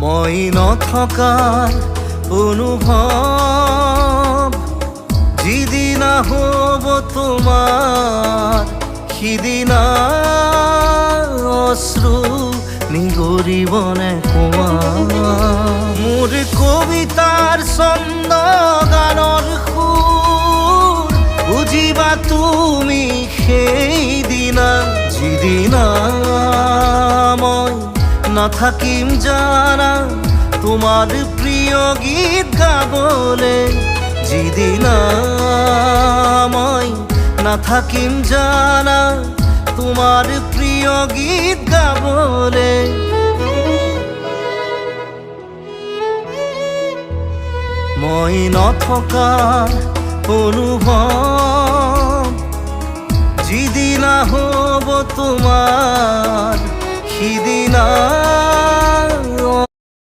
মই নথকাৰ অনুভৱ যিদিনা হ'ব তোমাৰ সিদিনা অশ্ৰু নিগৰিবনে কোৱা মোৰ কবিতাৰ ছন্দ গানৰ সুৰ বুজিবা তুমি সেইদিনা যিদিনা মই নাথাকিম জানা তোমার প্রিয় গীত গাবলে যিদিনা মই নাথাকিম জানা তোমার প্রিয় গীত গাবলে মই নথকাৰ অনুভৱ যিদিনা হ'ব তোমাৰ সিদিনা